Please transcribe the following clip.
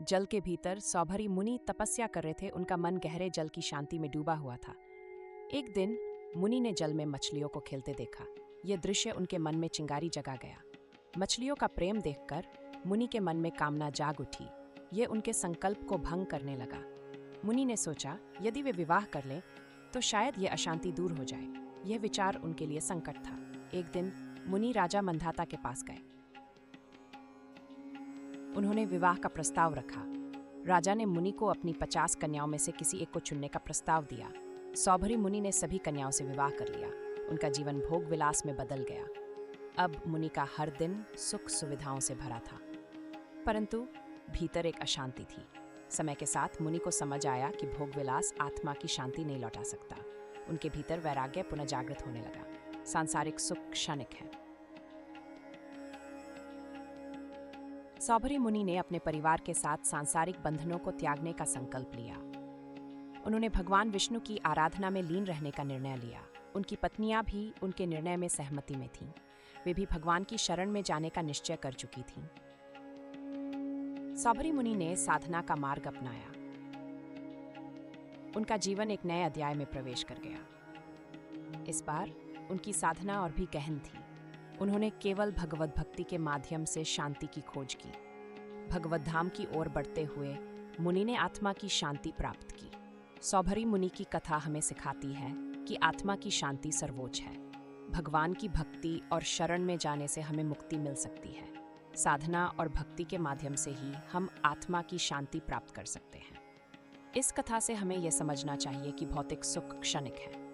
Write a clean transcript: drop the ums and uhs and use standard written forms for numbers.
जल के भीतर सौभरी मुनि तपस्या कर रहे थे। उनका मन गहरे जल की शांति में डूबा हुआ था। एक दिन मुनि ने जल में मछलियों को खेलते देखा। यह दृश्य उनके मन में चिंगारी जगा गया। मछलियों का प्रेम देखकर मुनि के मन में कामना जाग उठी। यह उनके संकल्प को भंग करने लगा। मुनि ने सोचा, यदि वे विवाह कर लें तो शायद यह अशांति दूर हो जाए। यह विचार उनके लिए संकट था। एक दिन मुनि राजा मंधाता के पास गए। उन्होंने विवाह का प्रस्ताव रखा। राजा ने मुनि को अपनी 50 कन्याओं में से किसी एक को चुनने का प्रस्ताव दिया। सौभरी मुनि ने सभी कन्याओं से विवाह कर लिया। उनका जीवन भोग विलास में बदल गया। अब मुनि का हर दिन सुख सुविधाओं से भरा था, परंतु भीतर एक अशांति थी। समय के साथ मुनि को समझ आया कि भोग विलास आत्मा की शांति नहीं लौटा सकता। उनके भीतर वैराग्य पुनः जागृत होने लगा। सांसारिक सुख क्षणिक है। सौभरी मुनि ने अपने परिवार के साथ सांसारिक बंधनों को त्यागने का संकल्प लिया। उन्होंने भगवान विष्णु की आराधना में लीन रहने का निर्णय लिया। उनकी पत्नियां भी उनके निर्णय में सहमति में थीं। वे भी भगवान की शरण में जाने का निश्चय कर चुकी थीं। सौभरी मुनि ने साधना का मार्ग अपनाया। उनका जीवन एक नए अध्याय में प्रवेश कर गया। इस बार उनकी साधना और भी गहन थी। उन्होंने केवल भगवत भक्ति के माध्यम से शांति की खोज की। भगवत धाम की ओर बढ़ते हुए मुनि ने आत्मा की शांति प्राप्त की। सौभरी मुनि की कथा हमें सिखाती है कि आत्मा की शांति सर्वोच्च है। भगवान की भक्ति और शरण में जाने से हमें मुक्ति मिल सकती है। साधना और भक्ति के माध्यम से ही हम आत्मा की शांति प्राप्त कर सकते हैं। इस कथा से हमें यह समझना चाहिए कि भौतिक सुख क्षणिक है।